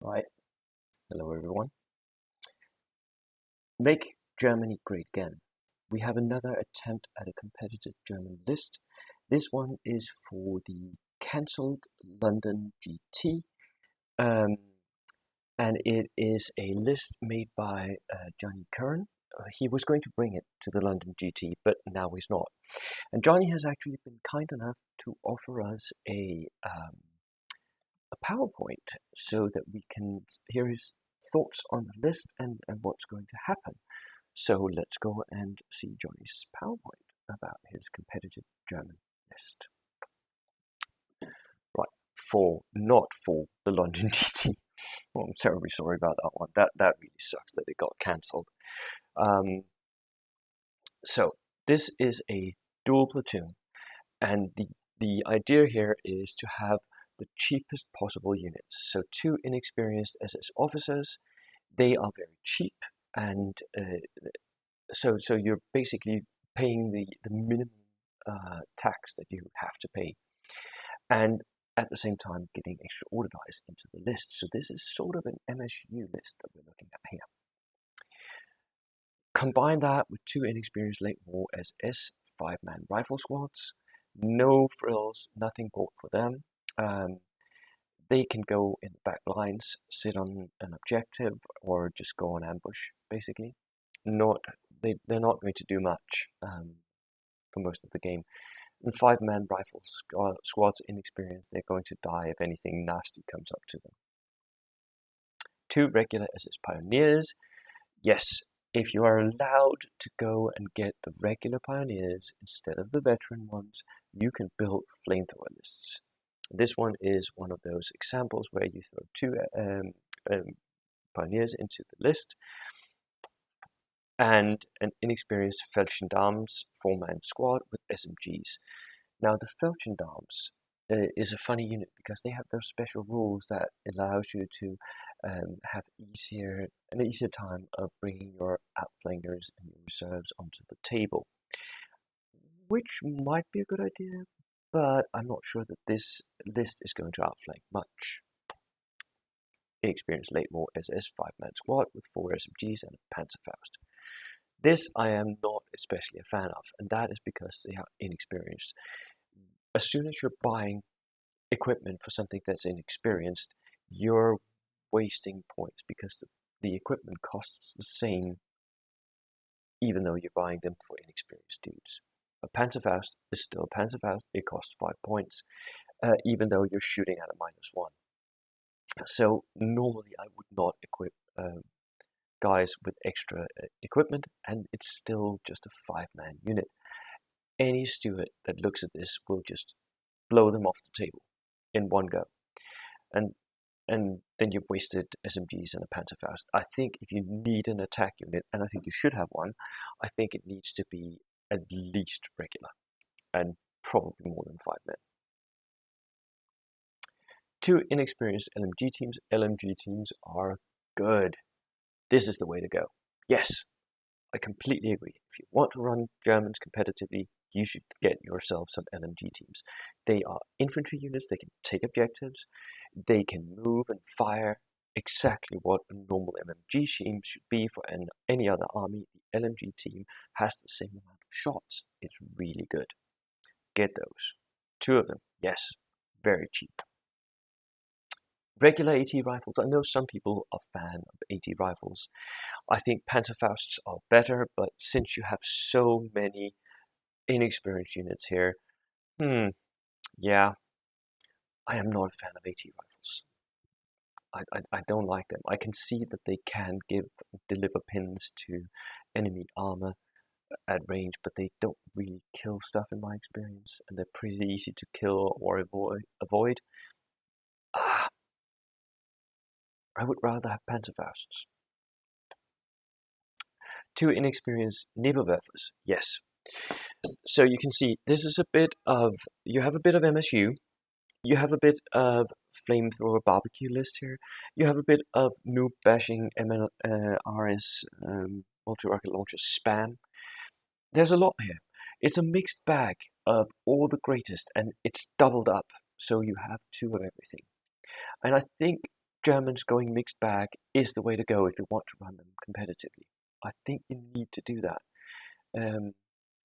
Right. Hello, everyone. Make Germany great again. We have another attempt at a competitive German list. This one is for the cancelled London GT, um, and it is a list made by Jonny Curran. He was going to bring it to the London GT, but now he's not. And Jonny has actually been kind enough to offer us a PowerPoint so that we can hear his thoughts on the list and what's going to happen. So let's go and see Jonny's PowerPoint about his competitive German list. Right, not for the London GT. Well, I'm terribly sorry about that one. That really sucks that it got cancelled. So this is a dual platoon, and the idea here is to have the cheapest possible units. So two inexperienced SS officers, they are very cheap, and so you're basically paying the minimum tax that you have to pay, and at the same time getting extra order dice into the list. So this is sort of an MSU list that we're looking at here. Combine that with two inexperienced late war SS 5-man rifle squads. No frills, nothing bought for them. They can go in the back lines, sit on an objective, or just go on ambush, basically. They're not going to do much for most of the game. And 5-man rifle squads inexperienced, they're going to die if anything nasty comes up to them. Two regular SS pioneers. Yes, if you are allowed to go and get the regular pioneers instead of the veteran ones, you can build flamethrower lists. This one is one of those examples where you throw two pioneers into the list and an inexperienced Feldgendarmes 4-man squad with SMGs. Now the Feldgendarmes is a funny unit because they have those special rules that allows you to have an easier time of bringing your outflankers and your reserves onto the table, which might be a good idea, but I'm not sure that this list is going to outflank much. Inexperienced late war SS 5-man squad with 4 SMGs and a Panzerfaust. This I am not especially a fan of, and that is because they are inexperienced. As soon as you're buying equipment for something that's inexperienced, you're wasting points because the equipment costs the same even though you're buying them for inexperienced dudes. A Panzerfaust is still a Panzerfaust, it costs 5 points, even though you're shooting at a -1. So normally I would not equip guys with extra equipment, and it's still just a 5-man unit. Any steward that looks at this will just blow them off the table in one go. And then you've wasted SMGs and a Panzerfaust. I think if you need an attack unit, and I think you should have one, I think it needs to be at least regular, and probably more than 5 men. Two inexperienced LMG teams. LMG teams are good. This is the way to go. Yes, I completely agree. If you want to run Germans competitively, you should get yourself some LMG teams. They are infantry units, they can take objectives, they can move and fire exactly what a normal LMG team should be for any other army. The LMG team has the same amount of shots. It's really good. Get those. 2 of them, yes, very cheap. Regular AT rifles. I know some people are fan of AT rifles. I think Panzerfausts are better, but since you have so many inexperienced units here, yeah, I am not a fan of AT rifles. I don't like them. I can see that they can deliver pins to enemy armor at range, but they don't really kill stuff in my experience, and they're pretty easy to kill or avoid. I would rather have Panzerfausts. 2 inexperienced Nebelwerfers, yes. So you can see this is you have a bit of MSU, you have a bit of flamethrower barbecue list here, you have a bit of noob bashing RS multi-rocket launcher spam. There's a lot here. It's a mixed bag of all the greatest, and it's doubled up, so you have 2 of everything. And I think Germans going mixed bag is the way to go if you want to run them competitively. I think you need to do that.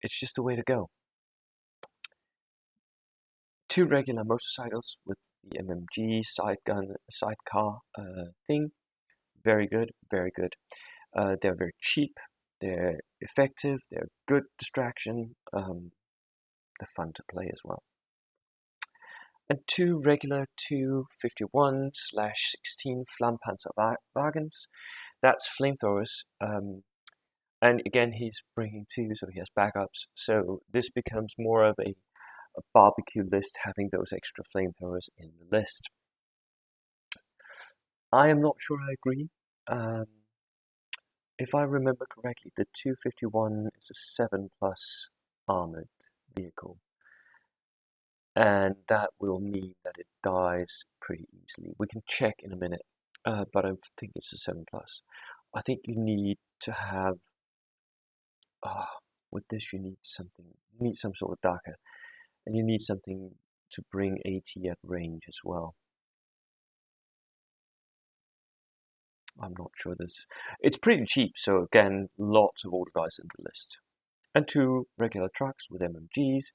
It's just the way to go. 2 regular motorcycles with the MMG sidecar thing. Very good, very good. They're very cheap, they're effective, they're good distraction, they're fun to play as well. And 2 regular 251/16 Flammpanzer wagons. That's flamethrowers. And again, he's bringing 2, so he has backups. So this becomes more of a barbecue list, having those extra flamethrowers in the list. I am not sure I agree. If I remember correctly, the 251 is a 7+ armored vehicle, and that will mean that it dies pretty easily. We can check in a minute, but I think it's a 7+. I think you need to have, with this you need something, you need some sort of darker, and you need something to bring AT at range as well. I'm not sure this, it's pretty cheap, so again, lots of order dice in the list. And 2 regular trucks with MMGs.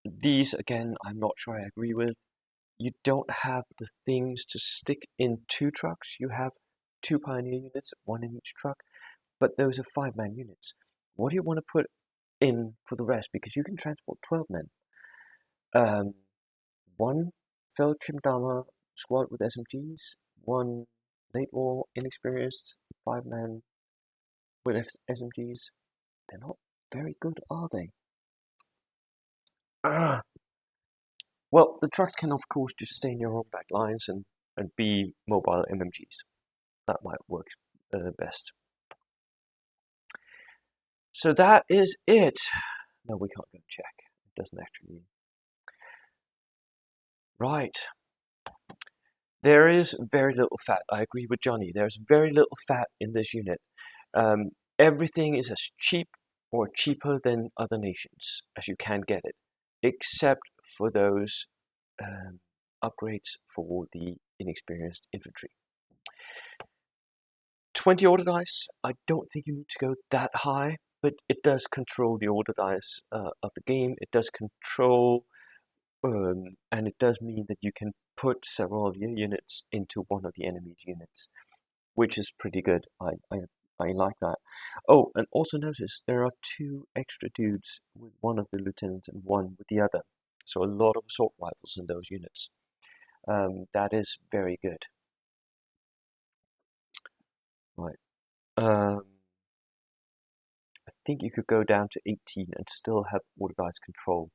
These, again, I'm not sure I agree with. You don't have the things to stick in 2 trucks. You have 2 Pioneer units, 1 in each truck, but those are 5-man units. What do you want to put in for the rest? Because you can transport 12 men. 1 Feldschirmdammer squad with SMGs, 1 late war inexperienced 5-man with SMGs. They're not very good, are they? Well, the trucks can, of course, just stay in your own back lines and be mobile MMGs. That might work best. So that is it. No, we can't go check. It doesn't actually. Right. There is very little fat. I agree with Jonny. There's very little fat in this unit. Everything is as cheap or cheaper than other nations as you can get it, except for those upgrades for the inexperienced infantry. 20 order dice, I don't think you need to go that high, but it does control the order dice of the game. It does control, and it does mean that you can put several of your units into one of the enemy's units, which is pretty good. I like that. Oh, and also notice there are 2 extra dudes with one of the lieutenants and 1 with the other. So a lot of assault rifles in those units. That is very good. Right. I think you could go down to 18 and still have order dice control,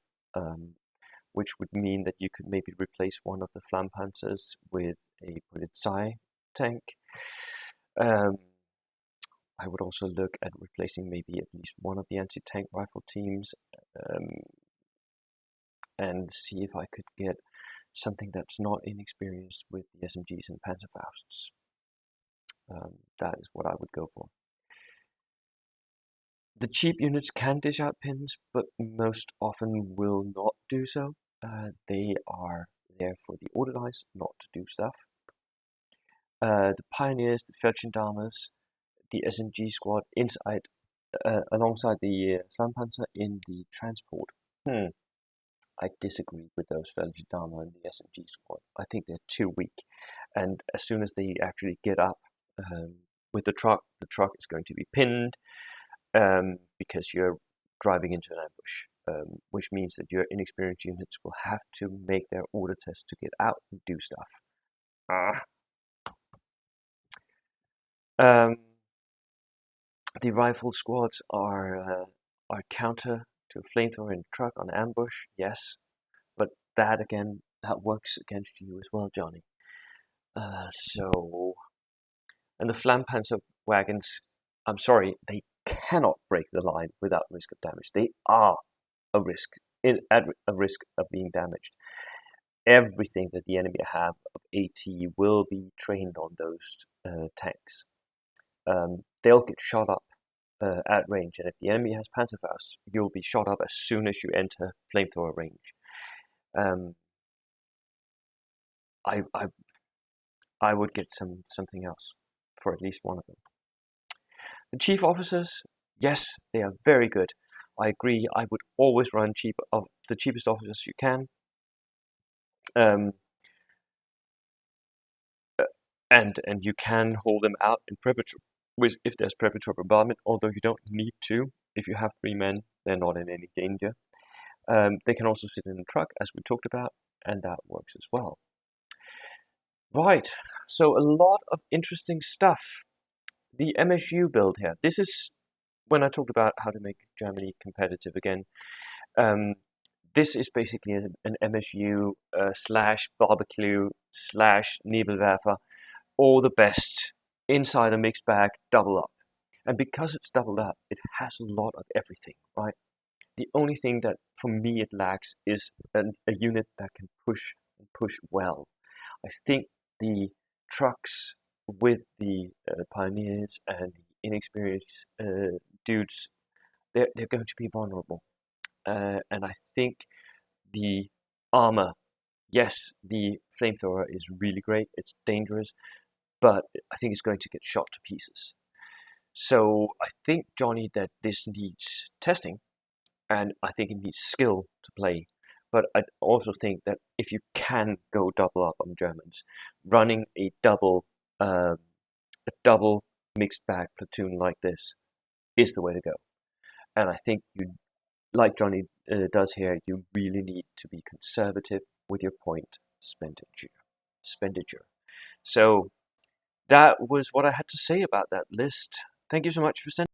which would mean that you could maybe replace one of the Flammpanzers with a Polizei tank. I would also look at replacing maybe at least one of the anti-tank rifle teams, and see if I could get something that's not inexperienced with the SMGs and Panzerfausts. That is what I would go for. The cheap units can dish out pins, but most often will not do so. They are there for the order dice, not to do stuff. The Pioneers, the Feldschirmdammers, the SMG squad inside, alongside the Flammpanzer in the transport. I disagree with those Feldschirmdammer and the SMG squad. I think they're too weak, and as soon as they actually get up with the truck is going to be pinned because you're driving into an ambush, which means that your inexperienced units will have to make their order test to get out and do stuff. The rifle squads are counter to a flamethrower in the truck on ambush, yes, but that again, that works against you as well, Jonny. And the Flammpanzer wagons, I'm sorry, they cannot break the line without risk of damage. They are a risk, at a risk of being damaged. Everything that the enemy have of AT will be trained on those tanks. They'll get shot up at range, and if the enemy has Panzerfaust, you'll be shot up as soon as you enter flamethrower range. I would get something else for at least one of them. The chief officers, yes, they are very good. I agree. I would always run the cheapest officers you can. Um, and you can hold them out in preparatory if there's preparatory bombardment, although you don't need to. If you have 3 men, they're not in any danger. They can also sit in the truck, as we talked about, and that works as well. Right, so a lot of interesting stuff. The MSU build here. This is when I talked about how to make Germany competitive again. This is basically an MSU slash barbecue slash Nebelwerfer, all the best inside a mixed bag, double up. And because it's doubled up, it has a lot of everything, right? The only thing that for me it lacks is a unit that can push and push well. I think the trucks with the pioneers and the inexperienced dudes, they're going to be vulnerable. And I think the armor, yes, the flamethrower is really great, it's dangerous, but I think it's going to get shot to pieces. So I think, Jonny, that this needs testing, and I think it needs skill to play. But I also think that if you can go double up on Germans, running uh, a double mixed bag platoon like this is the way to go. And I think you, like Jonny does here, you really need to be conservative with your point expenditure. So that was what I had to say about that list. Thank you so much for sending.